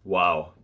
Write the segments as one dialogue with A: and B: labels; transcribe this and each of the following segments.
A: Wow,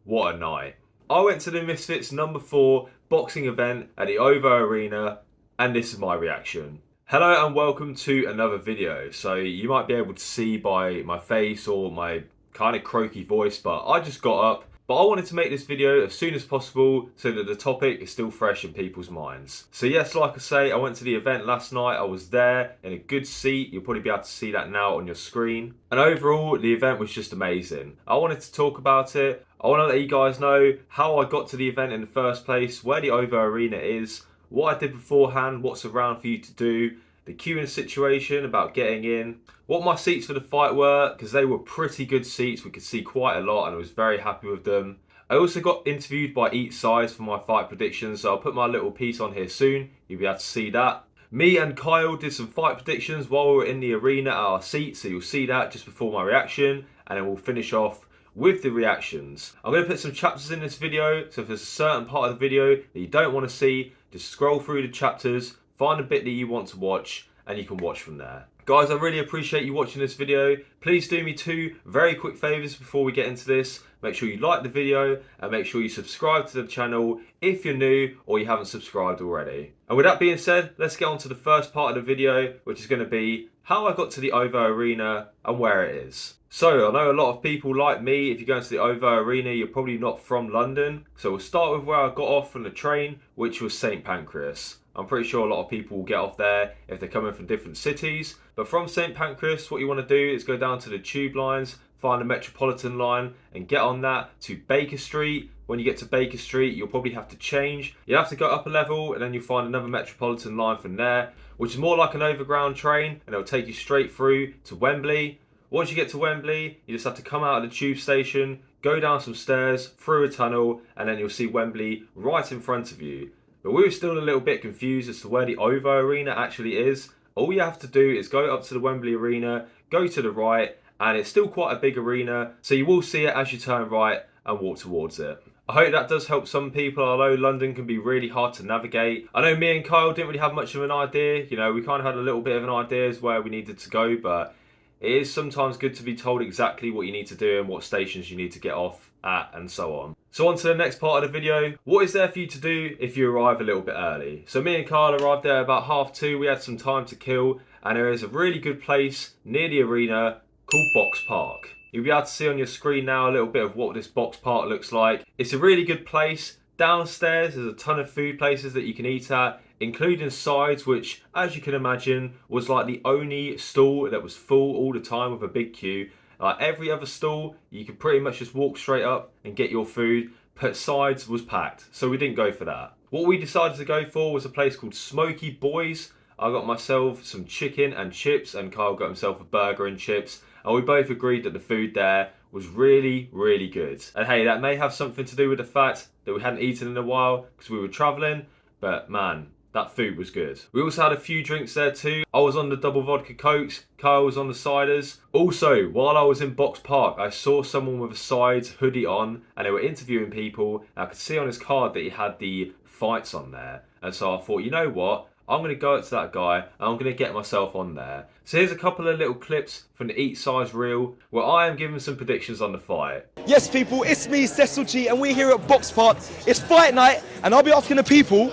A: what a night. I went to the Misfits #4 boxing event at the OVO Arena, and this is my reaction. Hello and welcome to another video. So you might be able to see by my face or my kind of croaky voice, but I just got up. But I wanted to make this video as soon as possible so that the topic is still fresh in people's minds. So yes, like I say, I went to the event last night. I was there in a good seat. You'll probably be able to see that now on your screen. And overall, the event was just amazing. I wanted to talk about it. I want to let you guys know how I got to the event in the first place, where the OVO Arena is, what I did beforehand, what's around for you to do, the queuing situation about getting in, what my seats for the fight were, because they were pretty good seats. We could see quite a lot and I was very happy with them. I also got interviewed by each side for my fight predictions, so I'll put my little piece on here soon. You'll be able to see that. Me and Kyle did some fight predictions while we were in the arena at our seats, so you'll see that just before my reaction, and then we'll finish off with the reactions. I'm going to put some chapters in this video, so if there's a certain part of the video that you don't want to see, just scroll through the chapters, find a bit that you want to watch, and you can watch from there. Guys, I really appreciate you watching this video. Please do me two very quick favours before we get into this. Make sure you like the video and make sure you subscribe to the channel if you're new or you haven't subscribed already. And with that being said, let's get on to the first part of the video, which is going to be how I got to the OVO Arena and where it is. So, I know a lot of people like me, if you're going to the OVO Arena, you're probably not from London. So we'll start with where I got off from the train, which was St Pancras. I'm pretty sure a lot of people will get off there if they're coming from different cities. But from St Pancras, what you want to do is go down to the tube lines, find the Metropolitan line and get on that to Baker Street. When you get to Baker Street, you'll probably have to change. You'll have to go up a level and then you'll find another Metropolitan line from there, which is more like an overground train, and it'll take you straight through to Wembley. Once you get to Wembley, you just have to come out of the tube station, go down some stairs, through a tunnel, and then you'll see Wembley right in front of you. But we were still a little bit confused as to where the OVO Arena actually is. All you have to do is go up to the Wembley Arena, go to the right, and it's still quite a big arena, so you will see it as you turn right and walk towards it. I hope that does help some people. I know London can be really hard to navigate. I know me and Kyle didn't really have much of an idea. You know, we kind of had a little bit of an idea as where we needed to go, but it is sometimes good to be told exactly what you need to do and what stations you need to get off at and so on. So on to the next part of the video. What is there for you to do if you arrive a little bit early? So me and Kyle arrived there about 2:30. We had some time to kill, and there is a really good place near the arena called Box Park. You'll be able to see on your screen now a little bit of what this Box Park looks like. It's a really good place. Downstairs there's a ton of food places that you can eat at, including sides, which, as you can imagine, was like the only stall that was full all the time with a big queue. Like every other stall, you could pretty much just walk straight up and get your food, but sides was packed, so we didn't go for that. What we decided to go for was a place called Smoky Boys. I got myself some chicken and chips, and Kyle got himself a burger and chips, and we both agreed that the food there was really, really good. And hey, that may have something to do with the fact that we hadn't eaten in a while because we were travelling, but man, that food was good. We also had a few drinks there too. I was on the double vodka cokes, Kyle was on the ciders. Also, while I was in Box Park, I saw someone with a sides hoodie on and they were interviewing people. I could see on his card that he had the fights on there. And so I thought, you know what? I'm going to go up to that guy and I'm going to get myself on there. So here's a couple of little clips from the Eat Size reel where I am giving some predictions on the fight.
B: Yes, people, it's me, Cecil G, and we're here at Box Park. It's fight night, and I'll be asking the people,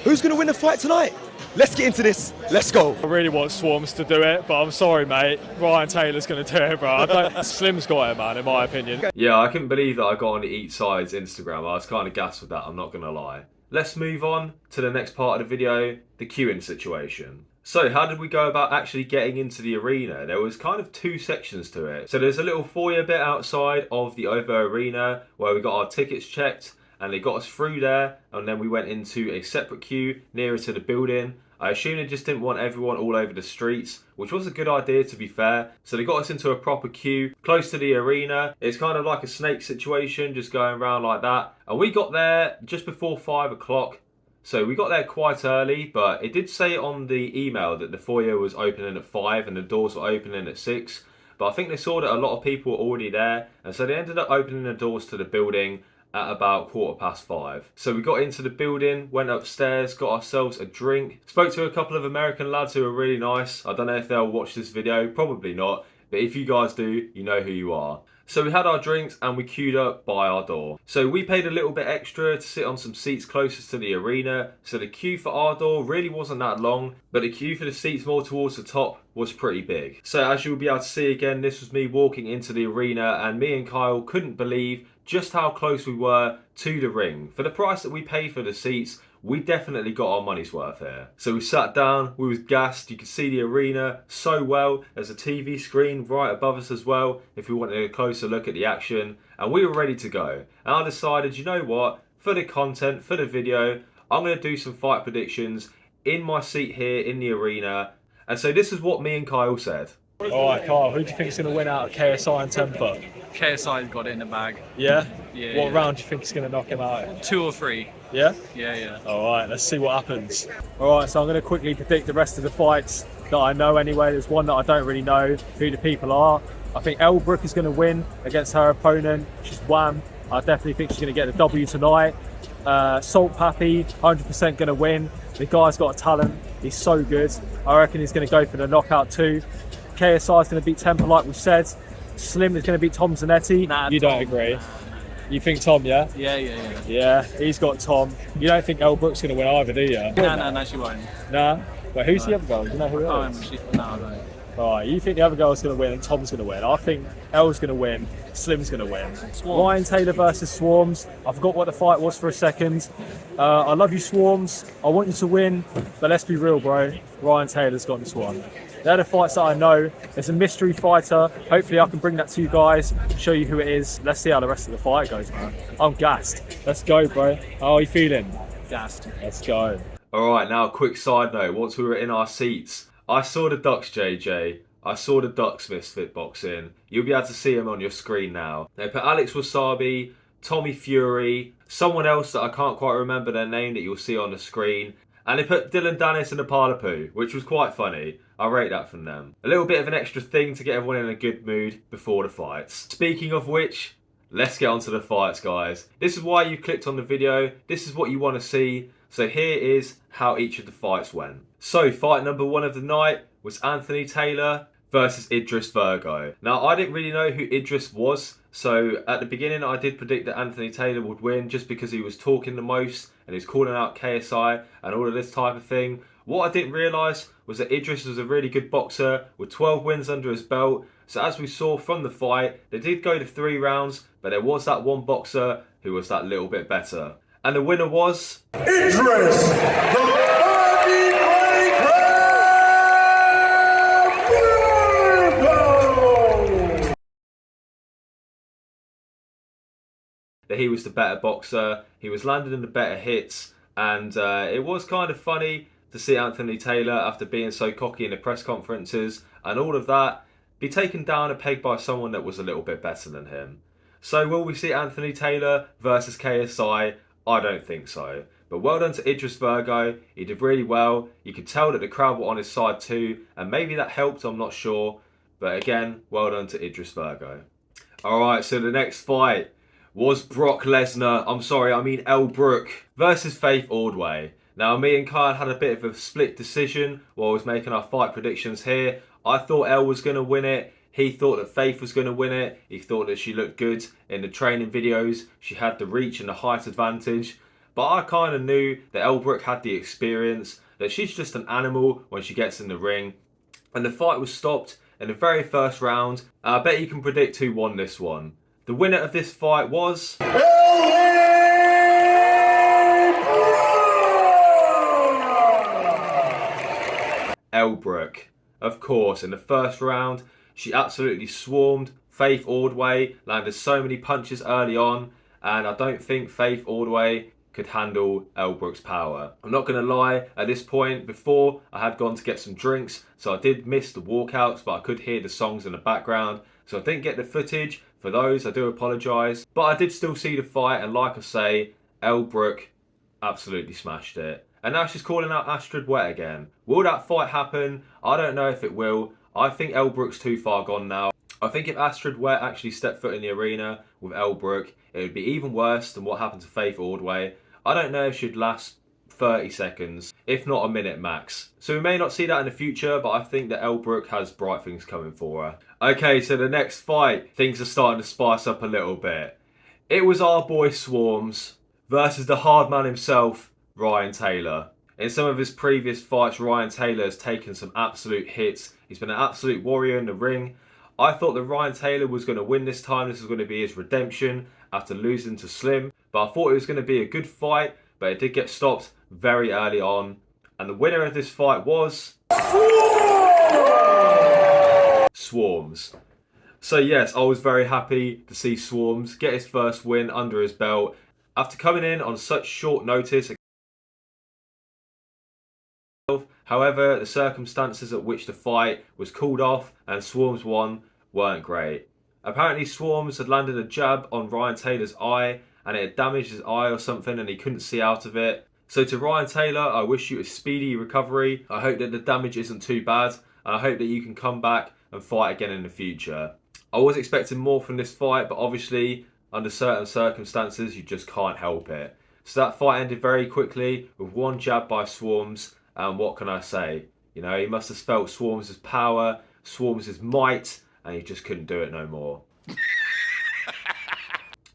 B: who's going to win the fight tonight? Let's get into this. Let's go.
C: I really want Swarmz to do it, but I'm sorry, mate. Ryan Taylor's going to do it, bro. Slim's got it, man, in my opinion.
A: Yeah, I couldn't believe that I got on the Eat Sides Instagram. I was kind of gassed with that, I'm not going to lie. Let's move on to the next part of the video, the queuing situation. So how did we go about actually getting into the arena? There was kind of two sections to it. So there's a little foyer bit outside of the OVO Arena where we got our tickets checked and they got us through there, and then we went into a separate queue nearer to the building. I assume they just didn't want everyone all over the streets, which was a good idea to be fair. So they got us into a proper queue close to the arena. It's kind of like a snake situation, just going around like that. And we got there just before 5 o'clock. So we got there quite early, but it did say on the email that the foyer was opening at 5 and the doors were opening at 6. But I think they saw that a lot of people were already there, and so they ended up opening the doors to the building at about 5:15. So we got into the building, went upstairs, got ourselves a drink, spoke to a couple of American lads who were really nice. I don't know if they'll watch this video, probably not. but if you guys do, you know who you are. So we had our drinks and we queued up by our door. So we paid a little bit extra to sit on some seats closest to the arena. So the queue for our door really wasn't that long, but the queue for the seats more towards the top was pretty big. So as you'll be able to see again, this was me walking into the arena, and me and Kyle couldn't believe just how close we were to the ring. For the price that we paid for the seats, we definitely got our money's worth here. So we sat down, we was gassed, you could see the arena so well. There's a TV screen right above us as well, if we wanted a closer look at the action, and we were ready to go. And I decided, you know what, for the content, for the video, I'm going to do some fight predictions in my seat here in the arena. And so this is what me and Kyle said.
C: Alright, Kyle, who do you think is going to win out of KSI and Temperrr?
D: KSI's got it in the bag.
C: Yeah?
D: Yeah.
C: What round do you think is going to knock him out?
D: 2 or 3.
C: Yeah?
D: Yeah.
C: Alright, let's see what happens. Alright, so I'm going to quickly predict the rest of the fights that I know anyway. There's one that I don't really know who the people are. I think Elle Brooke is going to win against her opponent. She's Wham. I definitely think she's going to get the W tonight. Salt Papi, 100% going to win. The guy's got a talent. He's so good. I reckon he's going to go for the knockout too. KSI is going to beat Temperrr like we said. Slim is going to beat Tom Zanetti.
D: Nah,
C: you don't agree? You think Tom, yeah?
D: Yeah.
C: Yeah, he's got Tom. You don't think Elle Brooke's going to win either, do you?
D: No, she won't.
C: Nah? But who's the other girl? Do you know who it is?
D: No, I don't.
C: Alright, you think the other girl's going to win and Tom's going to win. I think Elle's going to win, Slim's going to win. Ryan Taylor versus Swarmz. I forgot what the fight was for a second. I love you, Swarmz. I want you to win, but let's be real, bro. Ryan Taylor's got this one. They're the fights that I know. There's a mystery fighter. Hopefully I can bring that to you guys, show you who it is. Let's see how the rest of the fight goes, man. I'm gassed. Let's go, bro. How are you feeling?
D: Gassed.
C: Let's go.
A: Alright, now a quick side note. Once we were in our seats, I saw the Ducks JJ. I saw the Ducks Misfit boxing. You'll be able to see them on your screen now. They put Alex Wasabi, Tommy Fury, someone else that I can't quite remember their name that you'll see on the screen. And they put Dylan Dennis in the Parlapoo, which was quite funny. I rate that from them. A little bit of an extra thing to get everyone in a good mood before the fights. Speaking of which, let's get on to the fights, guys. This is why you clicked on the video. This is what you want to see. So here is how each of the fights went. So fight number 1 of the night was Anthony Taylor versus Idris Virgo. Now, I didn't really know who Idris was. So at the beginning, I did predict that Anthony Taylor would win just because he was talking the most and he was calling out KSI and all of this type of thing. What I didn't realise was that Idris was a really good boxer with 12 wins under his belt. So as we saw from the fight, they did go to 3 rounds, but there was that one boxer who was that little bit better. And the winner was
E: Idris, the Papi Virgo.
A: that he was the better boxer. He was landing in the better hits, and it was kind of funny to see Anthony Taylor, after being so cocky in the press conferences and all of that, be taken down a peg by someone that was a little bit better than him. So will we see Anthony Taylor versus KSI? I don't think so. But well done to Idris Virgo. He did really well. You could tell that the crowd were on his side too, and maybe that helped, I'm not sure. But again, well done to Idris Virgo. Alright, so the next fight was Brock Lesnar, Elle Brooke versus Faze Ordway. Now, me and Kyle had a bit of a split decision while I was making our fight predictions here. I thought Elle was going to win it. He thought that Faze was going to win it. He thought that she looked good in the training videos. She had the reach and the height advantage. But I kind of knew that Elle Brooke had the experience, that she's just an animal when she gets in the ring. And the fight was stopped in the very first round. I bet you can predict who won this one. The winner of this fight was Elle Brooke. Of course, in the first round, she absolutely swarmed Faze Ordway, landed so many punches early on, and I don't think Faze Ordway could handle Elle Brooke's power. I'm not going to lie, at this point, before I had gone to get some drinks, so I did miss the walkouts, but I could hear the songs in the background, so I didn't get the footage. For those, I do apologise, but I did still see the fight, and like I say, Elle Brooke absolutely smashed it. And now she's calling out Astrid Wet again. Will that fight happen? I don't know if it will. I think Elle Brooke's too far gone now. I think if Astrid Wet actually stepped foot in the arena with Elle Brooke, it would be even worse than what happened to Faze Ordway. I don't know if she'd last 30 seconds, if not a minute max. So we may not see that in the future, but I think that Elle Brooke has bright things coming for her. Okay, so the next fight, things are starting to spice up a little bit. It was our boy Swarmz versus the hard man himself, Ryan Taylor. In some of his previous fights, Ryan Taylor has taken some absolute hits. He's been an absolute warrior in the ring. I thought that Ryan Taylor was going to win this time. This was going to be his redemption after losing to Slim. But I thought it was going to be a good fight, but it did get stopped very early on. And the winner of this fight was Swarmz. So yes, I was very happy to see Swarmz get his first win under his belt after coming in on such short notice. However, the circumstances at which the fight was called off and Swarmz won weren't great. Apparently Swarmz had landed a jab on Ryan Taylor's eye and it had damaged his eye or something and he couldn't see out of it. So to Ryan Taylor, I wish you a speedy recovery. I hope that the damage isn't too bad and I hope that you can come back and fight again in the future. I was expecting more from this fight, but obviously under certain circumstances you just can't help it. So that fight ended very quickly with one jab by Swarmz. And what can I say? You know, he must have felt Swarmz' power, Swarmz' might, and he just couldn't do it no more.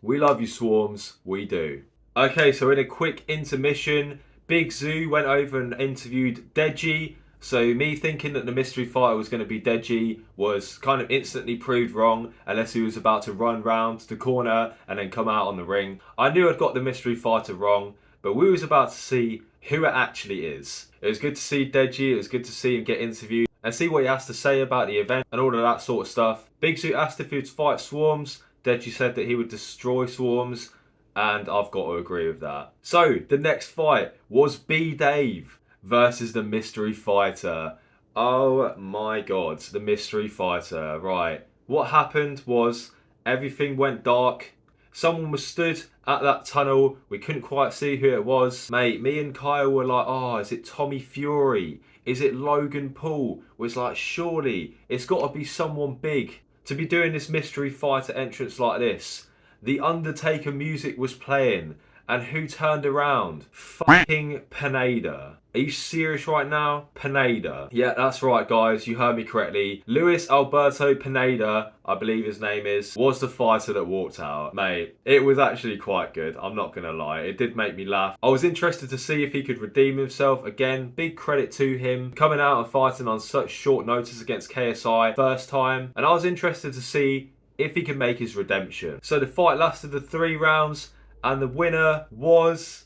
A: We love you, Swarmz. We do. Okay, so in a quick intermission, Big Zoo went over and interviewed Deji. So me thinking that the mystery fighter was going to be Deji was kind of instantly proved wrong unless he was about to run round the corner and then come out on the ring. I knew I'd got the mystery fighter wrong, but we was about to see who it actually is. It was good to see Deji, it was good to see him get interviewed and see what he has to say about the event and all of that sort of stuff. Big Zoo asked if he would fight Swarmz. Deji said that he would destroy Swarmz, and I've got to agree with that. So, the next fight was BDave versus the mystery fighter. Oh my god, the mystery fighter. Right, what happened was everything went dark. Someone was stood at that tunnel. We couldn't quite see who it was. Mate, me and Kyle were like, oh, is it Tommy Fury? Is it Logan Paul? Was like, surely it's got to be someone big to be doing this mystery fighter entrance like this. The Undertaker music was playing. And who turned around? Fucking Pineda. Are you serious right now? Pineda. Yeah, that's right, guys. You heard me correctly. Luis Alberto Pineda, I believe his name is, was the fighter that walked out. Mate, it was actually quite good. I'm not going to lie. It did make me laugh. I was interested to see if he could redeem himself. Again, big credit to him. Coming out and fighting on such short notice against KSI first time. And I was interested to see if he could make his redemption. So the fight lasted the 3 rounds. And the winner was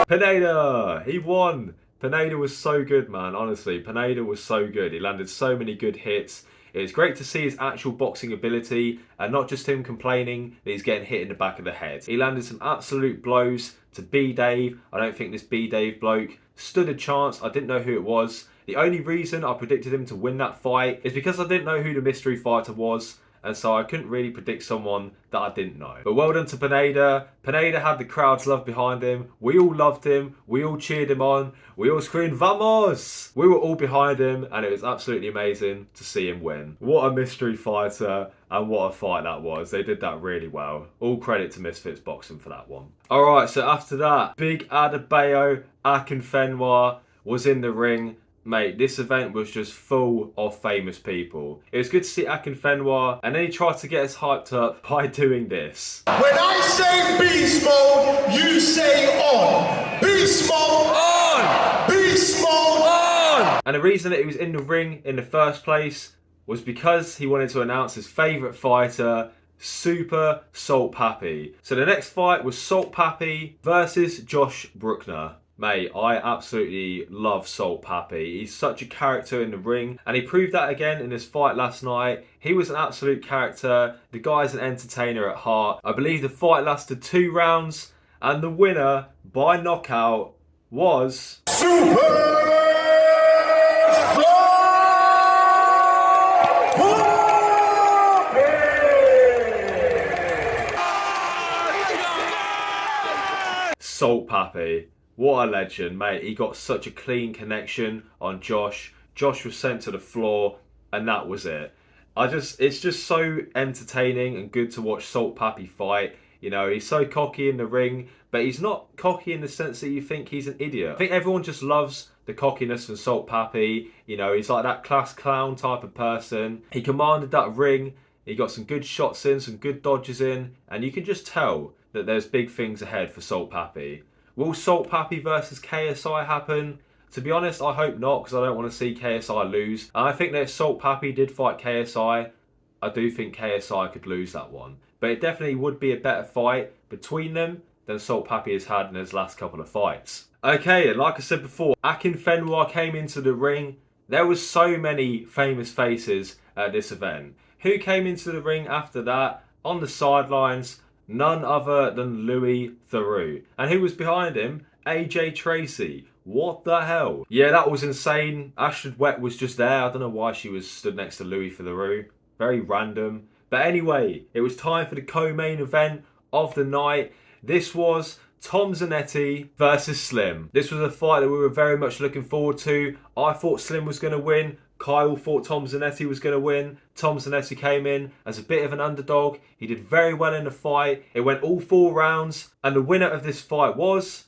A: Pineda. He won. Pineda was so good, man. Honestly, Pineda was so good. He landed so many good hits. It was great to see his actual boxing ability and not just him complaining that he's getting hit in the back of the head. He landed some absolute blows to BDave. I don't think this BDave bloke stood a chance. I didn't know who it was. The only reason I predicted him to win that fight is because I didn't know who the mystery fighter was, and so I couldn't really predict someone that I didn't know. But well done to Pineda. Pineda had the crowd's love behind him. We all loved him. We all cheered him on. We all screamed, "Vamos!" We were all behind him, and it was absolutely amazing to see him win. What a mystery fighter, and what a fight that was. They did that really well. All credit to Misfits Boxing for that one. Alright, so after that, big Adebayo Akinfenwa was in the ring. Mate, this event was just full of famous people. It was good to see Akinfenwa, and then he tried to get us hyped up by doing this.
E: When I say beast mode, you say on. Beast mode on. Beast mode on.
A: And the reason that he was in the ring in the first place was because he wanted to announce his favourite fighter, Super Salt Papi. So the next fight was Salt Papi versus Josh Brueckner. Mate, I absolutely love Salt Papi. He's such a character in the ring, and he proved that again in his fight last night. He was an absolute character. The guy's an entertainer at heart. I believe the fight lasted 2 rounds, and the winner by knockout was
E: Super
A: Salt Papi. What a legend, mate. He got such a clean connection on Josh. Josh was sent to the floor, and that was it. It's just so entertaining and good to watch Salt Papi fight. You know, he's so cocky in the ring, but he's not cocky in the sense that you think he's an idiot. I think everyone just loves the cockiness from Salt Papi. You know, he's like that class clown type of person. He commanded that ring. He got some good shots in, some good dodges in, and you can just tell that there's big things ahead for Salt Papi. Will Salt Papi versus KSI happen? To be honest, I hope not, because I don't want to see KSI lose. And I think that if Salt Papi did fight KSI, I do think KSI could lose that one. But it definitely would be a better fight between them than Salt Papi has had in his last couple of fights. Okay, and like I said before, Akinfenwa came into the ring. There was so many famous faces at this event. Who came into the ring after that? On the sidelines, none other than Louis Theroux. And who was behind him? AJ Tracy. What the hell? Yeah, that was insane. Astrid Wet was just there. I don't know why she was stood next to Louis Theroux. Very random. But anyway, it was time for the co-main event of the night. This was Tom Zanetti versus Slim. This was a fight that we were very much looking forward to. I thought Slim was going to win. Kyle thought Tom Zanetti was going to win. Tom Zanetti came in as a bit of an underdog. He did very well in the fight. It went all 4 rounds. And the winner of this fight was...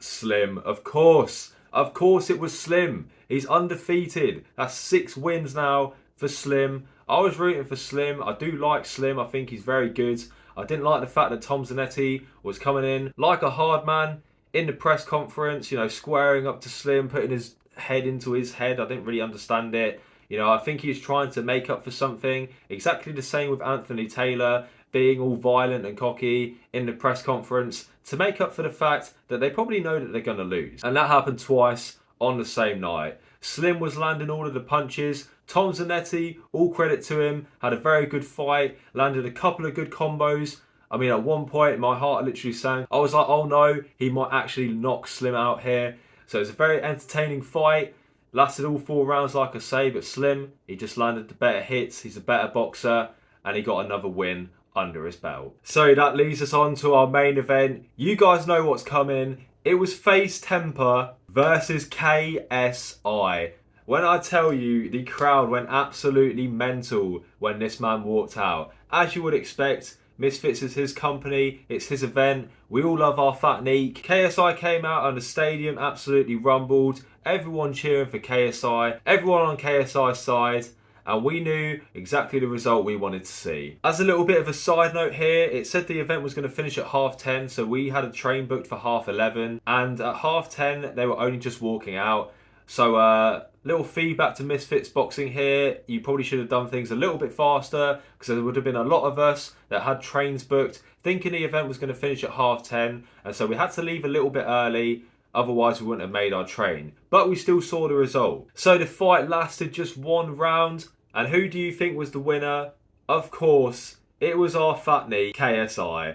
A: Slim, of course. Of course it was Slim. He's undefeated. That's 6 wins now for Slim. I was rooting for Slim. I do like Slim. I think he's very good. I didn't like the fact that Tom Zanetti was coming in like a hard man in the press conference, you know, squaring up to Slim, putting his head into his head. I didn't really understand it. You know, I think he's trying to make up for something. Exactly the same with Anthony Taylor, being all violent and cocky in the press conference to make up for the fact that they probably know that they're going to lose. And that happened twice on the same night. Slim was landing all of the punches. Tom Zanetti, all credit to him, had a very good fight, landed a couple of good combos. I mean, at one point, my heart literally sank. I was like, oh no, he might actually knock Slim out here. So it was a very entertaining fight. Lasted all 4 rounds, like I say, but Slim, he just landed the better hits. He's a better boxer, and he got another win under his belt. So that leads us on to our main event. You guys know what's coming. It was Faze Temperrr versus KSI. When I tell you, the crowd went absolutely mental when this man walked out. As you would expect, Misfits is his company, it's his event, we all love our fat neek. KSI came out and the stadium absolutely rumbled, everyone cheering for KSI, everyone on KSI's side, and we knew exactly the result we wanted to see. As a little bit of a side note here, it said the event was going to finish at 10:30, so we had a train booked for 11:30, and at 10:30 they were only just walking out. So little feedback to Misfits Boxing here. You probably should have done things a little bit faster, because there would have been a lot of us that had trains booked thinking the event was going to finish at 10:30, and so we had to leave a little bit early. Otherwise we wouldn't have made our train. But we still saw the result. So the fight lasted just 1 round. And who do you think was the winner? Of course, it was our fat knee, KSI.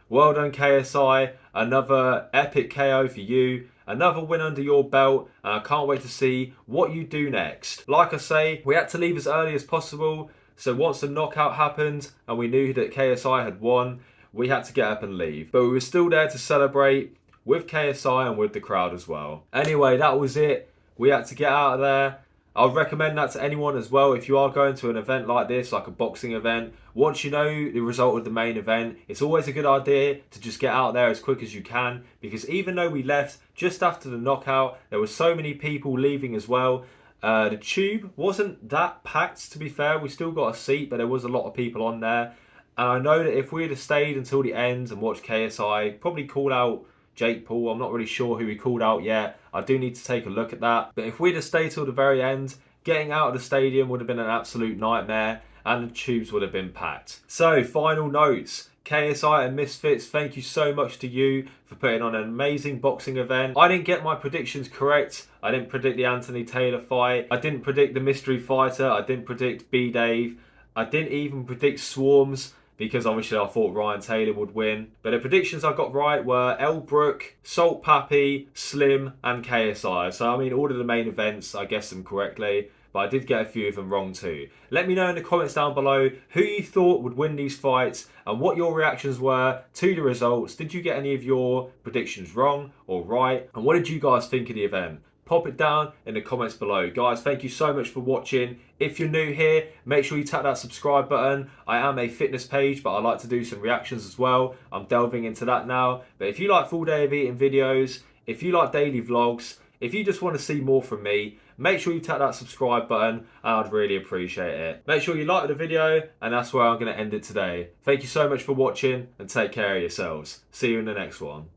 A: Well done, KSI. Another epic KO for you. Another win under your belt. And I can't wait to see what you do next. Like I say, we had to leave as early as possible. So once the knockout happened and we knew that KSI had won, we had to get up and leave. But we were still there to celebrate with KSI and with the crowd as well. Anyway, that was it. We had to get out of there. I'd recommend that to anyone as well. If you are going to an event like this, like a boxing event, once you know the result of the main event, it's always a good idea to just get out there as quick as you can, because even though we left just after the knockout, there were so many people leaving as well. The tube wasn't that packed, to be fair. We still got a seat, but there was a lot of people on there. And I know that if we'd have stayed until the end and watched KSI, probably call out Jake Paul. I'm not really sure who he called out yet. I do need to take a look at that. But if we'd have stayed till the very end, getting out of the stadium would have been an absolute nightmare and the tubes would have been packed. So, final notes. KSI and Misfits, thank you so much to you for putting on an amazing boxing event. I didn't get my predictions correct. I didn't predict the Anthony Taylor fight. I didn't predict the mystery fighter. I didn't predict BDave. I didn't even predict Swarmz, because obviously I thought Ryan Taylor would win. But the predictions I got right were Elle, Brooke, Salt Papi, Slim and KSI. So I mean, all of the main events, I guessed them correctly. but I did get a few of them wrong too. Let me know in the comments down below who you thought would win these fights and what your reactions were to the results. Did you get any of your predictions wrong or right? And what did you guys think of the event? Pop it down in the comments below. Guys, thank you so much for watching. If you're new here, make sure you tap that subscribe button. I am a fitness page, but I like to do some reactions as well. I'm delving into that now. But if you like full day of eating videos, if you like daily vlogs, if you just want to see more from me, make sure you tap that subscribe button and I'd really appreciate it. Make sure you like the video, and that's where I'm going to end it today. Thank you so much for watching and take care of yourselves. See you in the next one.